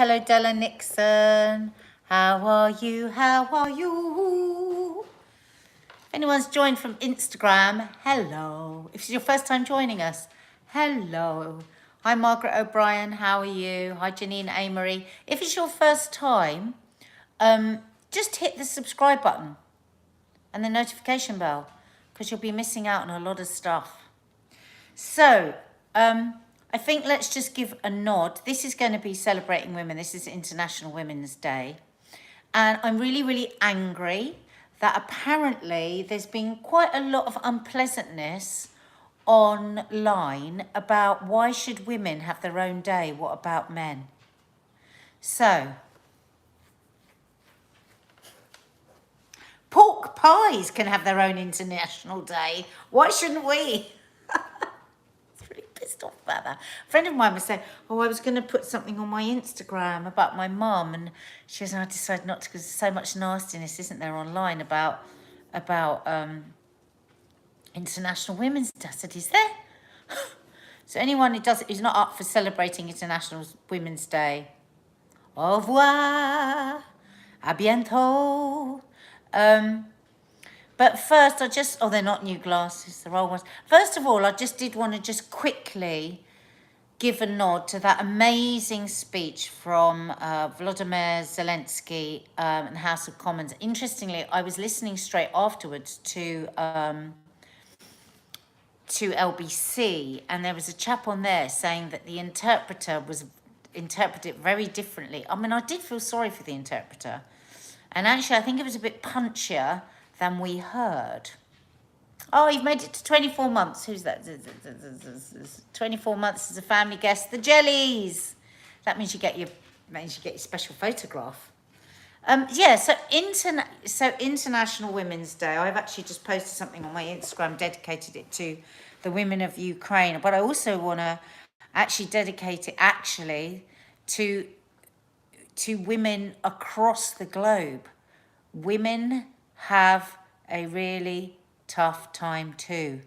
hello, Della Nixon. How are you? How are you? If anyone's joined from Instagram, hello. If it's your first time joining us, hello. Hi, Margaret O'Brien. How are you? Hi, Janine Amory. If it's your first time, just hit the subscribe button and the notification bell because you'll be missing out on a lot of stuff. So, I think let's just give a nod. This is going to be celebrating women. This is International Women's Day. And I'm really, really angry that apparently there's been quite a lot of unpleasantness online about why should women have their own day? What about men? So, pork pies can have their own International Day. Why shouldn't we? Pissed off about that. A friend of mine was saying, oh, I was going to put something on my Instagram about my mum, and she was, I decided not to because there's so much nastiness, isn't there, online about International Women's Day. I said, is there? So anyone who's not up for celebrating International Women's Day, au revoir, à bientôt. But first, they're not new glasses, they're old ones. First of all, I just did want to just quickly give a nod to that amazing speech from Volodymyr Zelensky in the House of Commons. Interestingly, I was listening straight afterwards to LBC, and there was a chap on there saying that the interpreter interpreted it very differently. I mean, I did feel sorry for the interpreter. And actually, I think it was a bit punchier than we heard. Oh, you've made it to 24 months. Who's that? 24 months as a family guest. The Jellies. That means you get your special photograph. So International Women's Day. I've actually just posted something on my Instagram, dedicated it to the women of Ukraine. But I also want to actually dedicate it to women across the globe. Women have a really tough time too.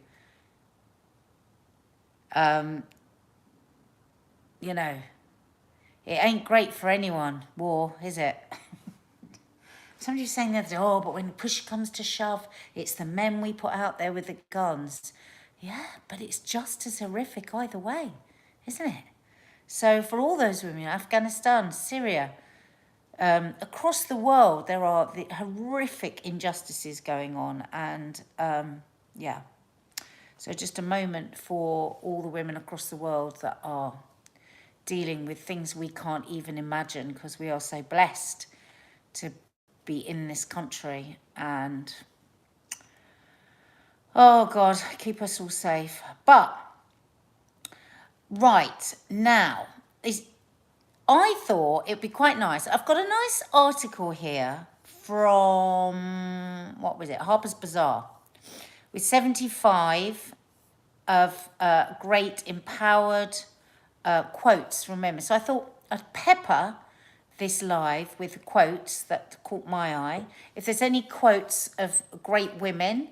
It ain't great for anyone, war, is it? Somebody's saying that, oh, but when push comes to shove, it's the men we put out there with the guns. Yeah, but it's just as horrific either way, isn't it? So for all those women, Afghanistan, Syria, across the world, there are the horrific injustices going on. And so just a moment for all the women across the world that are dealing with things we can't even imagine because we are so blessed to be in this country. And oh God, keep us all safe. But right now, I thought it'd be quite nice. I've got a nice article here from, what was it, Harper's Bazaar, with 75 of great empowered quotes from women. So I thought I'd pepper this live with quotes that caught my eye. If there's any quotes of great women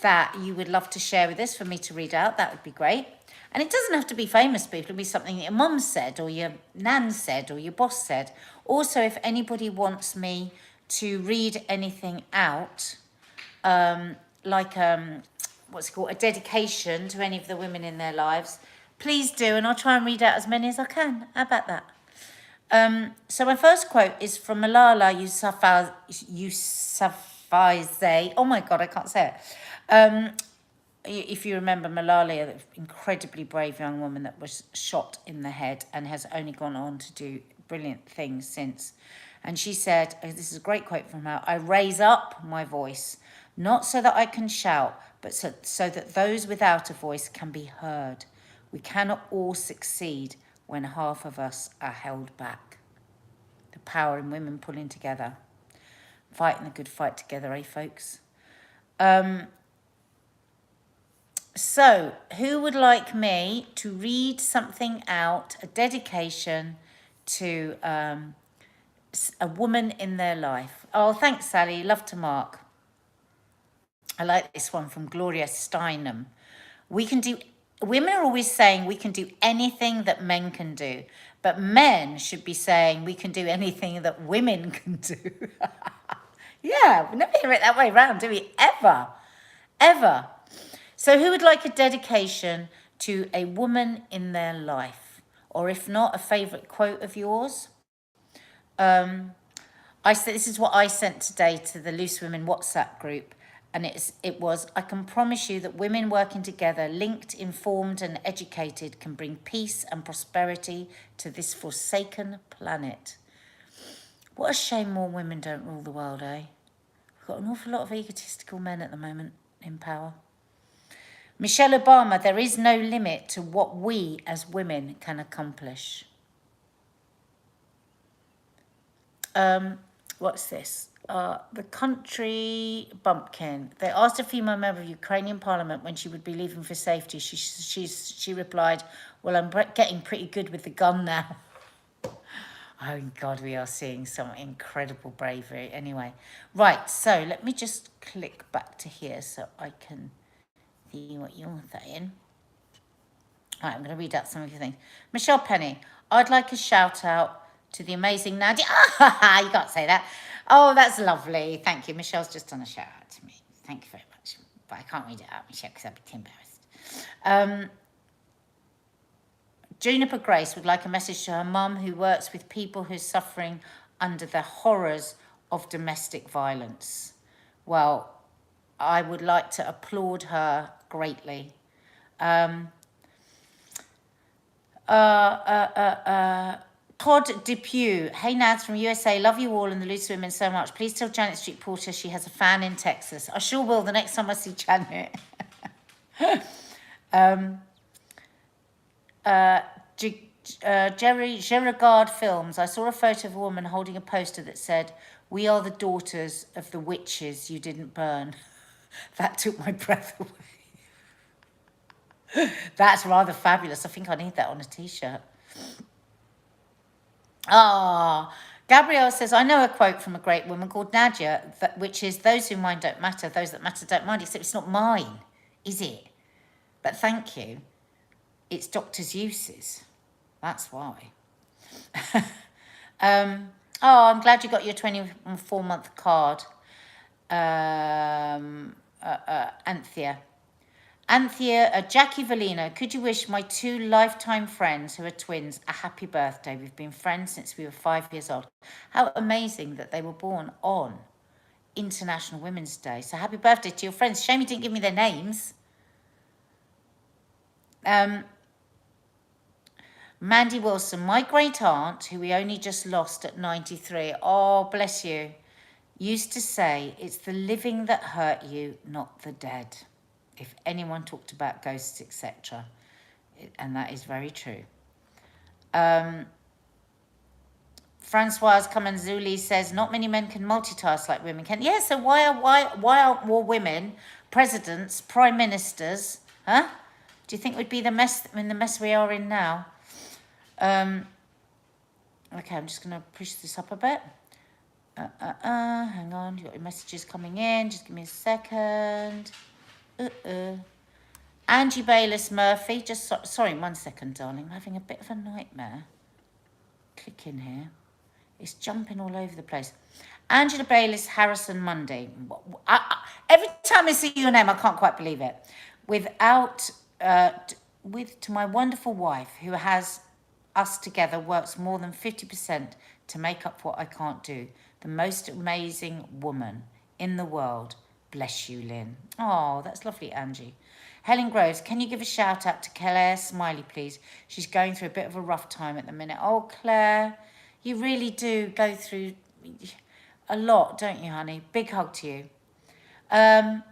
that you would love to share with us for me to read out, that would be great. And it doesn't have to be famous people. It'll be something that your mum said or your nan said or your boss said. Also, if anybody wants me to read anything out, what's it called, a dedication to any of the women in their lives, please do. And I'll try and read out as many as I can. How about that? So my first quote is from Malala Yousafzai. Oh my God, I can't say it. If you remember Malala, the incredibly brave young woman that was shot in the head and has only gone on to do brilliant things since. And she said, this is a great quote from her, I raise up my voice, not so that I can shout, but so that those without a voice can be heard. We cannot all succeed when half of us are held back. The power in women pulling together. Fighting the good fight together, eh, folks? So, who would like me to read something out, a dedication to a woman in their life? Oh, thanks, Sally. Love to Mark. I like this one from Gloria Steinem. Women are always saying we can do anything that men can do, But men should be saying we can do anything that women can do. Yeah, we never hear it that way around, do we? Ever. Ever. So who would like a dedication to a woman in their life? Or if not, a favourite quote of yours? I said, this is what I sent today to the Loose Women WhatsApp group. And it was, I can promise you that women working together, linked, informed and educated, can bring peace and prosperity to this forsaken planet. What a shame more women don't rule the world, eh? We've got an awful lot of egotistical men at the moment in power. Michelle Obama, there is no limit to what we as women can accomplish. What's this? The country bumpkin. They asked a female member of Ukrainian parliament when she would be leaving for safety. She replied, well, I'm getting pretty good with the gun now. Oh, God, we are seeing some incredible bravery. Anyway, right, so let me just click back to here so I can see what you're saying. All right, I'm going to read out some of your things. Michelle Penny, I'd like a shout out to the amazing Nadia. Ah, you can't say that. Oh, that's lovely. Thank you. Michelle's just done a shout out to me. Thank you very much. But I can't read it out, Michelle, because I'd be too embarrassed. Juniper Grace would like a message to her mum who works with people who are suffering under the horrors of domestic violence. Well, I would like to applaud her greatly. Todd Depew, hey Nads from USA, love you all and the Loose Women so much. Please tell Janet Street Porter she has a fan in Texas. I sure will the next time I see Janet. Jerry Gerard Films, I saw a photo of a woman holding a poster that said, we are the daughters of the witches you didn't burn. That took my breath away. That's rather fabulous. I think I need that on a t-shirt. Ah, Gabrielle says, I know a quote from a great woman called Nadia, which is, those who mind don't matter, those that matter don't mind, except it's not mine, is it? But thank you. It's Dr. Seuss's. That's why. Oh, I'm glad you got your 24-month card, Anthea, Jackie Valino, could you wish my 2 lifetime friends who are twins a happy birthday? We've been friends since we were 5 years old. How amazing that they were born on International Women's Day. So happy birthday to your friends. Shame you didn't give me their names. Mandy Wilson, my great aunt, who we only just lost at 93. Oh, bless you. Used to say, it's the living that hurt you, not the dead. If anyone talked about ghosts, etc. And that is very true. Francoise Kamanzuli says, not many men can multitask like women can. Yeah, so why aren't more women presidents, prime ministers? Huh? Do you think we'd be the mess we are in now? Okay, I'm just going to push this up a bit. Hang on, you've got your messages coming in. Just give me a second. Angie Bayliss Murphy, sorry, 1 second, darling. I'm having a bit of a nightmare. Click in here. It's jumping all over the place. Angela Bayliss Harrison Mundy. Every time I see your name, I can't quite believe it. To my wonderful wife, who has us together, works more than 50% to make up what I can't do. The most amazing woman in the world. Bless you, Lynn. Oh, that's lovely, Angie. Helen Groves, can you give a shout out to Claire Smiley, please? She's going through a bit of a rough time at the minute. Oh, Claire, you really do go through a lot, don't you, honey? Big hug to you. The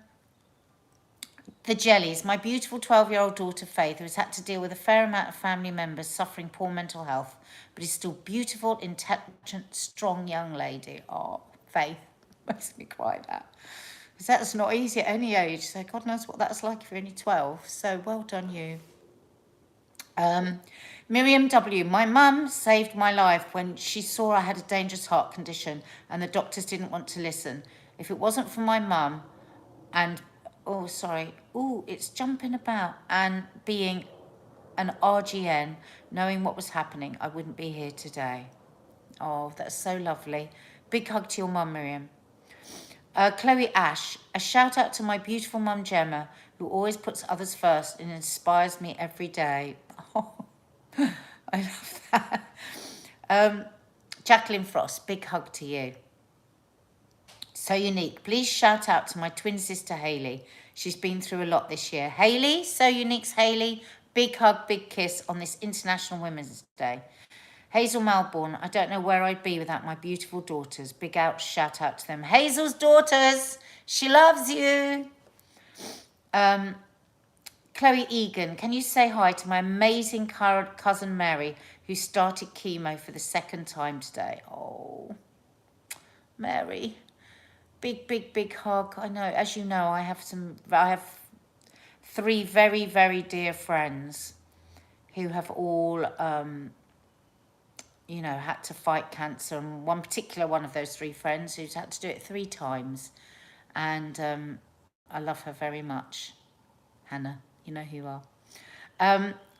Jellies, my beautiful 12-year-old daughter, Faith, who has had to deal with a fair amount of family members suffering poor mental health, but is still beautiful, intelligent, strong young lady. Oh, Faith, makes me cry that. Because that's not easy at any age. So God knows what that's like if you're only 12. So well done you. Miriam W. My mum saved my life when she saw I had a dangerous heart condition and the doctors didn't want to listen. If it wasn't for my mum and, oh, sorry. Oh, it's jumping about and being an RGN, knowing what was happening, I wouldn't be here today. Oh, that's so lovely. Big hug to your mum, Miriam. Chloe Ash, a shout out to my beautiful mum Gemma, who always puts others first and inspires me every day. Oh, I love that. Jacqueline Frost, big hug to you. So unique. Please shout out to my twin sister Hayley. She's been through a lot this year. Hayley, so unique's Hayley. Big hug, big kiss on this International Women's Day. Hazel Melbourne, I don't know where I'd be without my beautiful daughters. Big out, shout out to them. Hazel's daughters, she loves you. Chloe Egan, can you say hi to my amazing cousin Mary, who started chemo for the second time today? Oh, Mary, big, big, big hug. I know, as you know, I have 3 very, very dear friends who have all, you know, had to fight cancer. And one particular one of those 3 friends who's had to do it 3 times. And I love her very much. Hannah, you know who you are.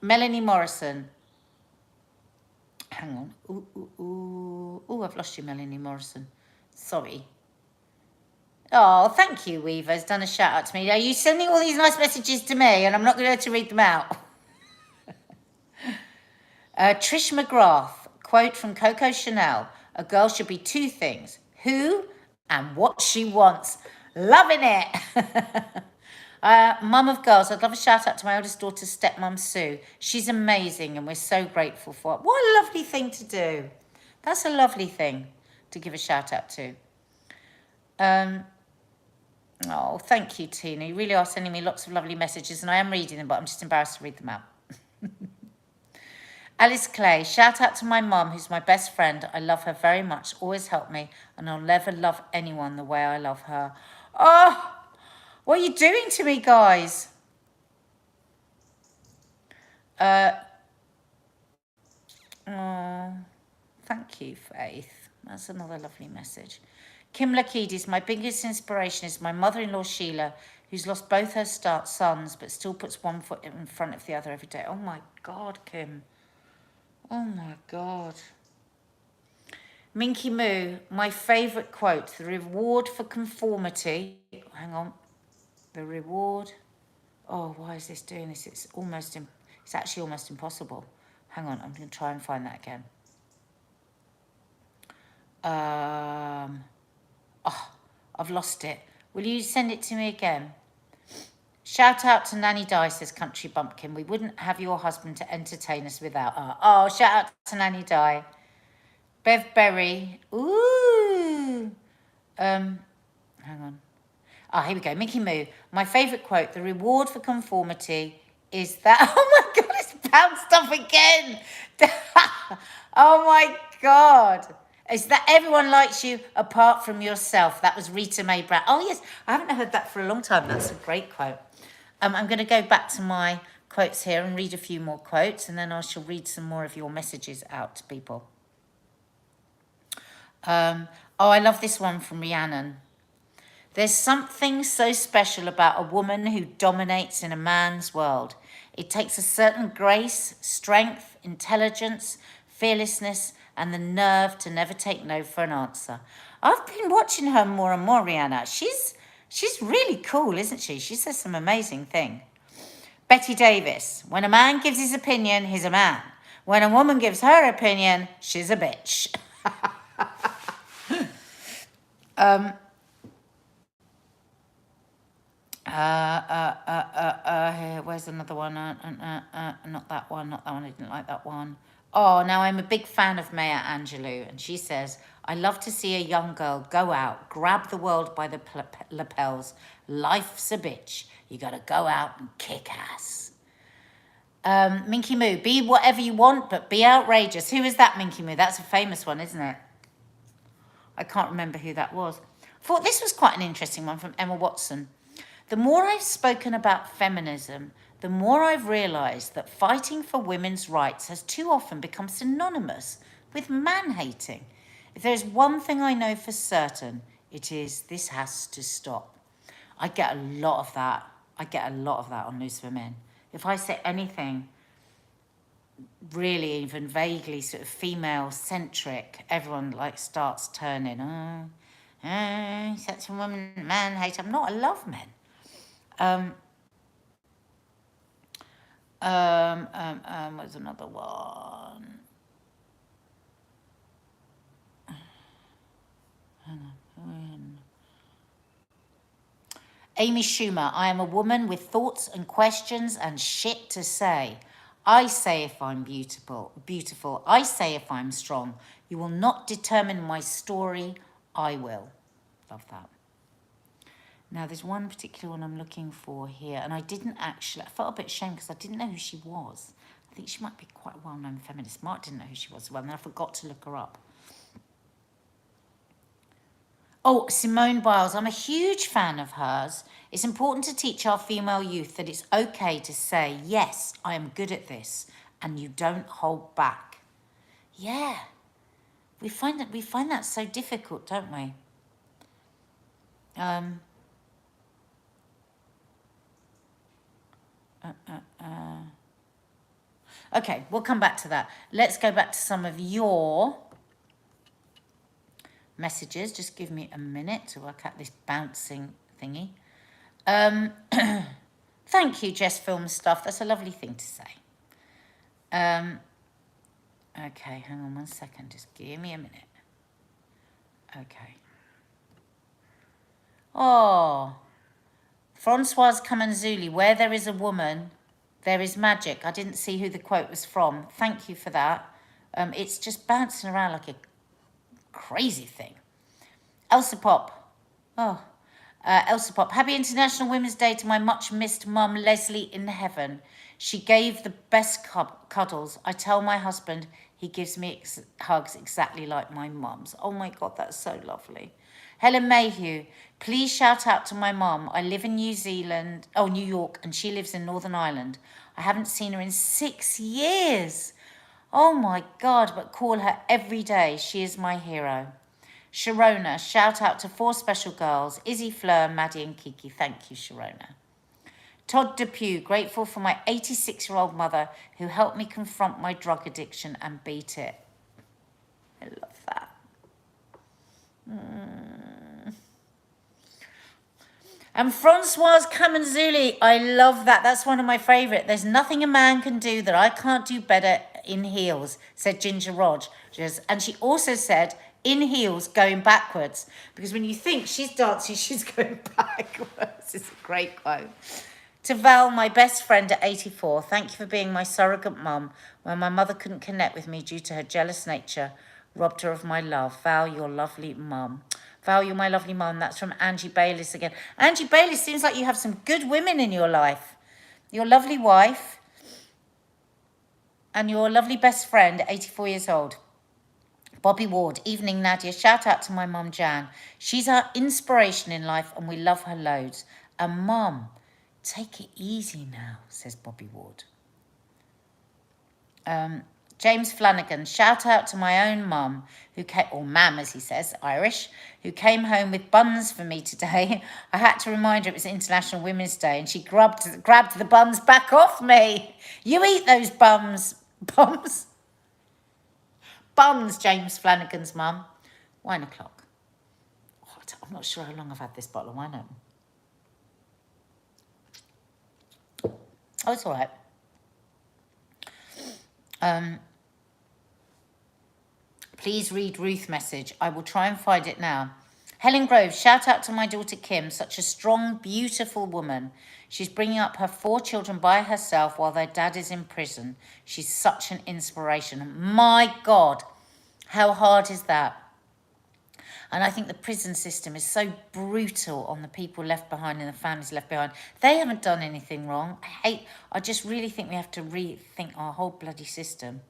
Melanie Morrison. Hang on. Ooh, I've lost you, Melanie Morrison. Sorry. Oh, thank you, Weaver's done a shout out to me. Are you sending all these nice messages to me and I'm not going to be able to read them out? Trish McGrath, quote from Coco Chanel, a girl should be 2 things, who and what she wants. Loving it. Mum of girls, I'd love a shout out to my eldest daughter's stepmom, Sue. She's amazing and we're so grateful for it. What a lovely thing to do. That's a lovely thing to give a shout out to. Oh, thank you, Tina. You really are sending me lots of lovely messages and I am reading them, but I'm just embarrassed to read them out. Alice Clay, shout out to my mum, who's my best friend. I love her very much, always helped me, and I'll never love anyone the way I love her. Oh, what are you doing to me, guys? Oh, thank you, Faith. That's another lovely message. Kim Lakidis, my biggest inspiration is my mother-in-law, Sheila, who's lost both her sons, but still puts one foot in front of the other every day. Oh, my God, Kim. Oh, my God. Minky Moo, my favourite quote, the reward for conformity. Hang on. The reward. Oh, why is this doing this? It's actually almost impossible. Hang on, I'm going to try and find that again. Oh, I've lost it. Will you send it to me again? Shout out to Nanny Di, says Country Bumpkin. We wouldn't have your husband to entertain us without her. Oh, shout out to Nanny Di. Bev Berry. Ooh. Hang on. Ah, here we go. Mickey Moo. My favourite quote, the reward for conformity is that... Oh, my God, it's bounced off again. Oh, my God. Is that everyone likes you apart from yourself? That was Rita Mae Brown. Oh, yes. I haven't heard that for a long time. That's a great quote. I'm going to go back to my quotes here and read a few more quotes, and then I shall read some more of your messages out to people. Oh, I love this one from Rhiannon. There's something so special about a woman who dominates in a man's world. It takes a certain grace, strength, intelligence, fearlessness, and the nerve to never take no for an answer. I've been watching her more and more, Rihanna. She's really cool, isn't she? She says some amazing things. Betty Davis, when a man gives his opinion, he's a man. When a woman gives her opinion, she's a bitch. Where's another one? Not that one, I didn't like that one. Oh, now I'm a big fan of Maya Angelou, and she says, I love to see a young girl go out, grab the world by the lapels. Life's a bitch. You got to go out and kick ass. Minky Moo, be whatever you want, but be outrageous. Who is that, Minky Moo? That's a famous one, isn't it? I can't remember who that was. I thought this was quite an interesting one from Emma Watson. The more I've spoken about feminism, the more I've realised that fighting for women's rights has too often become synonymous with man-hating. If there's one thing I know for certain, it is this has to stop. I get a lot of that. I get a lot of that on News for Men. If I say anything really even vaguely sort of female centric, everyone like starts turning, such a woman, man hate. I'm not, I love men. What's another one? Amy Schumer, I am a woman with thoughts and questions and shit to say. I say if I'm beautiful. I say if I'm strong. You will not determine my story. I will. Love that. Now, there's one particular one I'm looking for here, and I felt a bit ashamed because I didn't know who she was. I think she might be quite a well-known feminist. Mark didn't know who she was as well, and then I forgot to look her up. Oh, Simone Biles. I'm a huge fan of hers. It's important to teach our female youth that it's okay to say, yes, I am good at this, and you don't hold back. Yeah. We find that so difficult, don't we? Okay, we'll come back to that. Let's go back to some of your messages. Just give me a minute to work out this bouncing thingy. Thank you, Jess Film Stuff. That's a lovely thing to say. Okay, hang on 1 second. Just give me a minute. Okay. Oh, Francoise Kamanzuli, where there is a woman, there is magic. I didn't see who the quote was from. Thank you for that. It's just bouncing around like a crazy thing. Elsa Pop. Elsa Pop. Happy International Women's Day to my much missed mum, Leslie, in heaven. She gave the best cuddles. I tell my husband he gives me hugs exactly like my mum's. Oh my God, that's so lovely. Helen Mayhew, please shout out to my mum. I live in New York, and she lives in Northern Ireland. I haven't seen her in 6 years. Oh my God, but call her every day. She is my hero. Sharona, shout out to 4 special girls, Izzy, Fleur, Maddie and Kiki. Thank you, Sharona. Todd Depew, grateful for my 86-year-old mother who helped me confront my drug addiction and beat it. I love that. And Francoise Kamanzuli, I love that. That's one of my favourite. There's nothing a man can do that I can't do better in heels, said Ginger Rogers. And she also said, in heels, going backwards. Because when you think she's dancing, she's going backwards. It's a great quote. To Val, my best friend at 84, thank you for being my surrogate mum when my mother couldn't connect with me due to her jealous nature, robbed her of my love. Val, your lovely mum. Val, you're my lovely mum. That's from Angie Bayliss again. Angie Bayliss, seems like you have some good women in your life. Your lovely wife and your lovely best friend at 84 years old. Bobby Ward, evening Nadia. Shout out to my mum Jan. She's our inspiration in life and we love her loads. And mum, take it easy now, says Bobby Ward. James Flanagan, shout out to my own mum, or mam as he says, Irish, who came home with buns for me today. I had to remind her it was International Women's Day and she grabbed the buns back off me. You eat those bums. Buns, James Flanagan's mum. Wine o'clock. Oh, I'm not sure how long I've had this bottle of wine open. Oh, it's all right. Please read Ruth's message. I will try and find it now. Helen Grove, shout out to my daughter Kim, such a strong, beautiful woman. She's bringing up her 4 children by herself while their dad is in prison. She's such an inspiration. My God, how hard is that? And I think the prison system is so brutal on the people left behind and the families left behind. They haven't done anything wrong. I just really think we have to rethink our whole bloody system.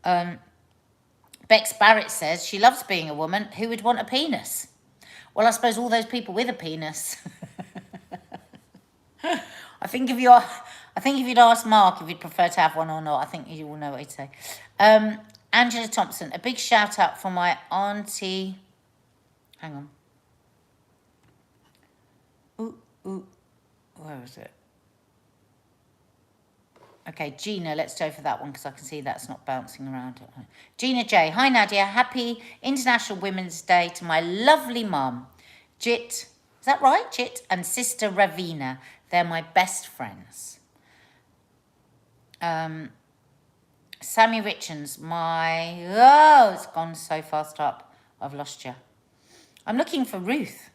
Bex Barrett says she loves being a woman. Who would want a penis? Well, I suppose all those people with a penis. I think if you'd ask Mark if he'd prefer to have one or not, I think you will know what he'd say. Angela Thompson, a big shout out for my auntie. Hang on. Where is it? Okay, Gina, let's go for that one because I can see that's not bouncing around. Gina J. Hi, Nadia. Happy International Women's Day to my lovely mum, Jit. Is that right, Jit? And sister Ravina. They're my best friends. Sammy Richards, it's gone so fast up. I've lost you. I'm looking for Ruth.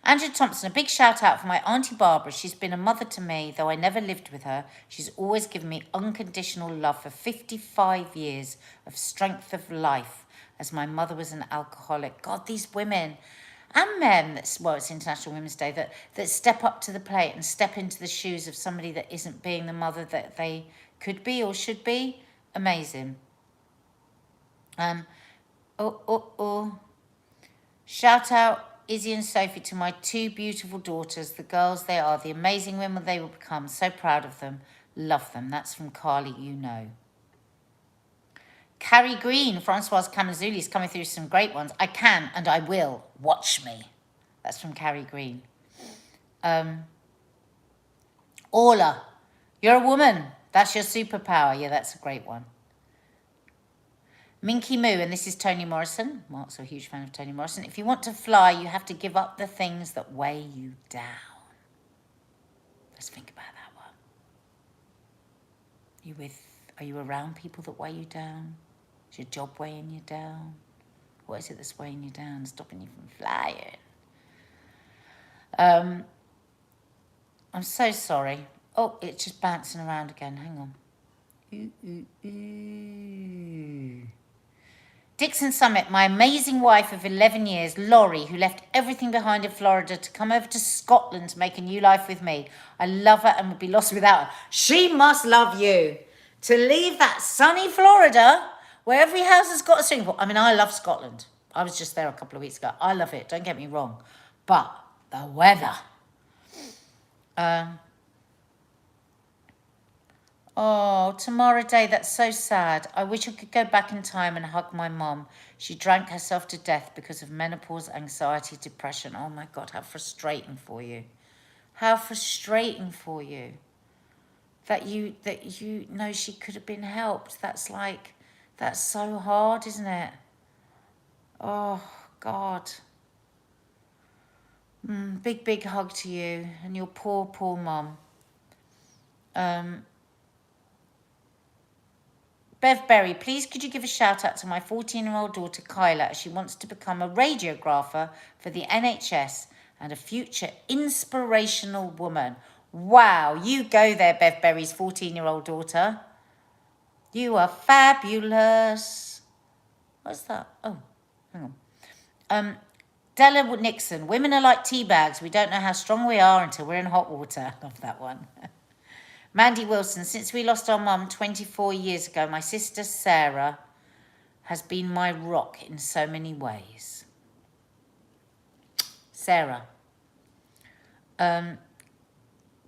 Andrew Thompson, a big shout out for my Auntie Barbara. She's been a mother to me, though I never lived with her. She's always given me unconditional love for 55 years of strength of life, as my mother was an alcoholic. God, these women and men, it's International Women's Day, that step up to the plate and step into the shoes of somebody that isn't being the mother that they could be or should be. Amazing. Shout out Izzy and Sophie to my two beautiful daughters, the girls they are, the amazing women they will become. So proud of them. Love them. That's from Carly, you know. Carrie Green, Francoise Camazzuli's coming through some great ones. I can and I will. Watch me. That's from Carrie Green. Orla, you're a woman. That's your superpower. Yeah, that's a great one. Minky Moo, and this is Toni Morrison. Mark's a huge fan of Toni Morrison. If you want to fly, you have to give up the things that weigh you down. Let's think about that one. Are you around people that weigh you down? Is your job weighing you down? What is it that's weighing you down, stopping you from flying? I'm so sorry. Oh, it's just bouncing around again. Hang on. Dixon Summit, my amazing wife of 11 years, Laurie, who left everything behind in Florida to come over to Scotland to make a new life with me. I love her and would be lost without her. She must love you. To leave that sunny Florida, where every house has got a swimming pool. I mean, I love Scotland. I was just there a couple of weeks ago. I love it, don't get me wrong. But the weather. Oh, Tamara Day, that's so sad. I wish I could go back in time and hug my mom. She drank herself to death because of menopause, anxiety, depression. Oh my God, how frustrating for you. How frustrating for you. That you know she could have been helped. That's so hard, isn't it? Oh, God. Big, big hug to you and your poor, poor mom. Bev Berry, please could you give a shout out to my 14-year-old daughter Kyla as she wants to become a radiographer for the NHS and a future inspirational woman. Wow, you go there, Bev Berry's 14-year-old daughter. You are fabulous. What's that? Oh, hang on. Della Nixon, women are like tea bags. We don't know how strong we are until we're in hot water. Love that one. Mandy Wilson, since we lost our mum 24 years ago, my sister Sarah has been my rock in so many ways. Sarah.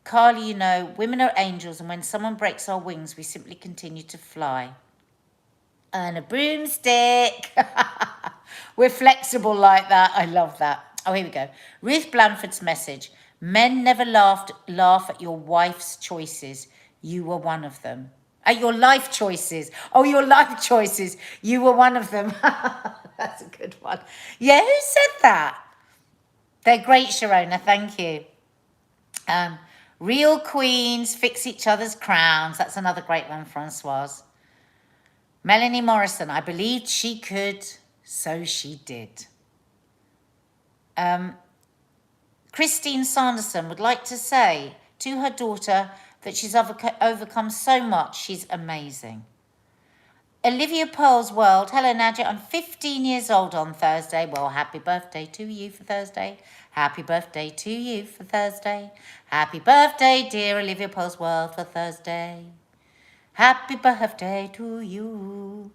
Carly, you know, women are angels, and when someone breaks our wings, we simply continue to fly. And a broomstick. We're flexible like that. I love that. Oh, here we go. Ruth Blanford's message. Men never laugh at your wife's choices. You were one of them. At your life choices. Oh, your life choices. You were one of them. That's a good one. Yeah, who said that? They're great, Sharona. Thank you. Real queens fix each other's crowns. That's another great one, Francoise. Melanie Morrison. I believed she could, so she did. Christine Sanderson would like to say to her daughter that she's overcome so much. She's amazing. Olivia Pearl's World. Hello, Nadia. I'm 15 years old on Thursday. Well, happy birthday to you for Thursday. Happy birthday to you for Thursday. Happy birthday, dear Olivia Pearl's World, for Thursday. Happy birthday to you.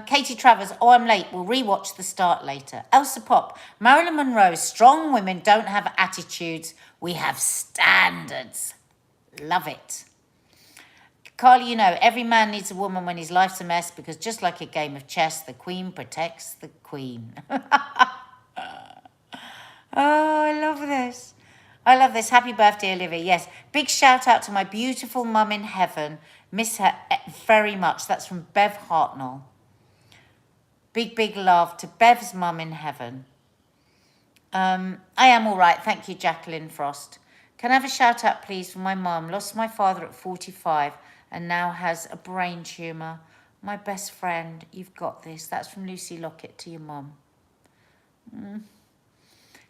Katie Travers, oh, I'm late. We'll rewatch the start later. Elsa Pop, Marilyn Monroe, strong women don't have attitudes. We have standards. Love it. Carly, you know, every man needs a woman when his life's a mess because just like a game of chess, the queen protects the queen. Oh, I love this. I love this. Happy birthday, Olivia. Yes. Big shout out to my beautiful mum in heaven. Miss her very much. That's from Bev Hartnell. Big, big love to Bev's mum in heaven. I am all right. Thank you, Jacqueline Frost. Can I have a shout out, please, for my mum? Lost my father at 45 and now has a brain tumour. My best friend, you've got this. That's from Lucy Lockett to your mum.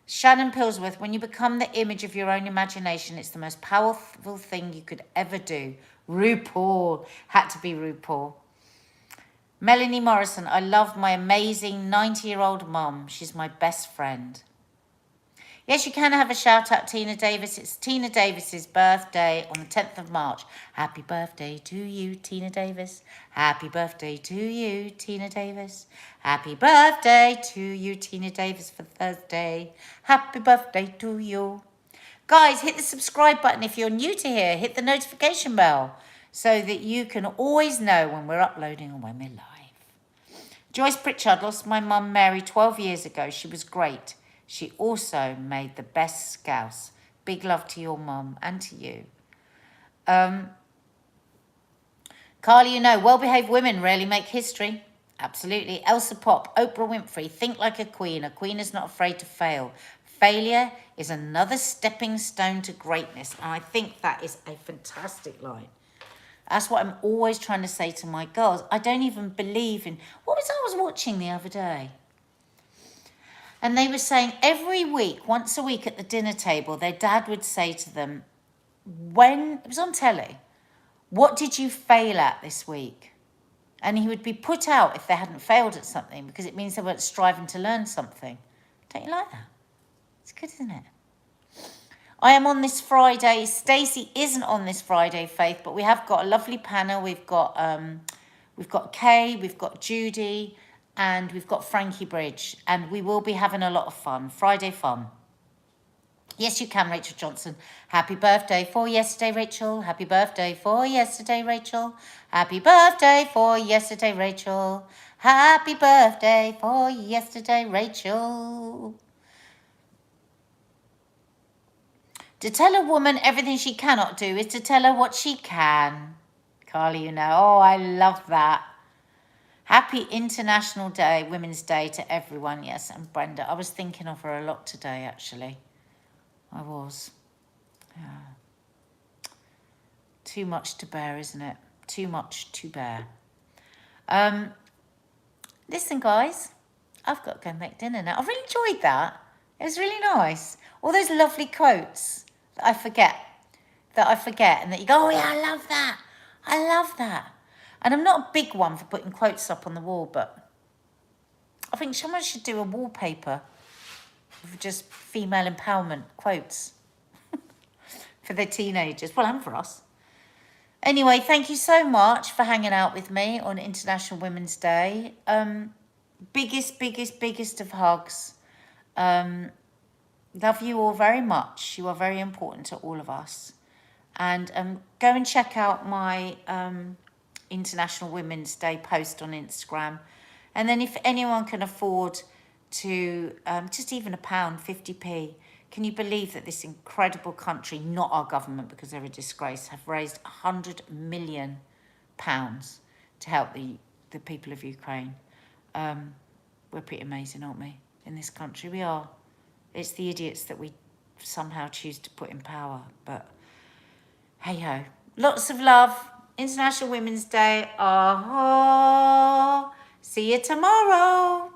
Shannon Pillsworth, when you become the image of your own imagination, it's the most powerful thing you could ever do. RuPaul. Had to be RuPaul. Melanie Morrison, I love my amazing 90-year-old mum. She's my best friend. Yes, you can have a shout out, Tina Davis. It's Tina Davis's birthday on the 10th of March. Happy birthday to you, Tina Davis. Happy birthday to you, Tina Davis. Happy birthday to you, Tina Davis, for Thursday. Happy birthday to you. Guys, hit the subscribe button if you're new to here. Hit the notification bell so that you can always know when we're uploading and when we're live. Joyce Pritchard, lost my mum Mary 12 years ago. She was great. She also made the best scouse. Big love to your mum and to you. Carly, you know, well-behaved women rarely make history. Absolutely. Elsa Pop, Oprah Winfrey, think like a queen. A queen is not afraid to fail. Failure is another stepping stone to greatness. And I think that is a fantastic line. That's what I'm always trying to say to my girls. I don't even believe in... What was I was watching the other day? And they were saying every week, once a week at the dinner table, their dad would say to them, it was on telly, what did you fail at this week? And he would be put out if they hadn't failed at something because it means they weren't striving to learn something. Don't you like that? It's good, isn't it? I am on this Friday. Stacey isn't on this Friday, Faith, but we have got a lovely panel. We've got Kay, we've got Judy, and we've got Frankie Bridge, and we will be having a lot of fun. Friday fun. Yes, you can, Rachel Johnson. Happy birthday for yesterday, Rachel. Happy birthday for yesterday, Rachel. Happy birthday for yesterday, Rachel. Happy birthday for yesterday, Rachel. To tell a woman everything she cannot do is to tell her what she can. Carly, you know. Oh, I love that. Happy International Day, Women's Day to everyone. Yes, and Brenda. I was thinking of her a lot today, actually. I was. Yeah. Too much to bear, isn't it? Too much to bear. Listen, guys. I've got to go make dinner now. I really enjoyed that. It was really nice. All those lovely quotes that I forget. And that you go, oh, yeah, I love that. I love that. And I'm not a big one for putting quotes up on the wall, but I think someone should do a wallpaper of just female empowerment quotes for their teenagers. Well, and for us. Anyway, thank you so much for hanging out with me on International Women's Day. Biggest of hugs. Love you all very much. You are very important to all of us. And go and check out my... International Women's Day post on Instagram. And then if anyone can afford to, just even £1, 50p, can you believe that this incredible country, not our government because they're a disgrace, have raised £100 million to help the people of Ukraine? We're pretty amazing, aren't we? In this country, we are. It's the idiots that we somehow choose to put in power. But hey-ho. Lots of love. International Women's Day. Oh, see you tomorrow.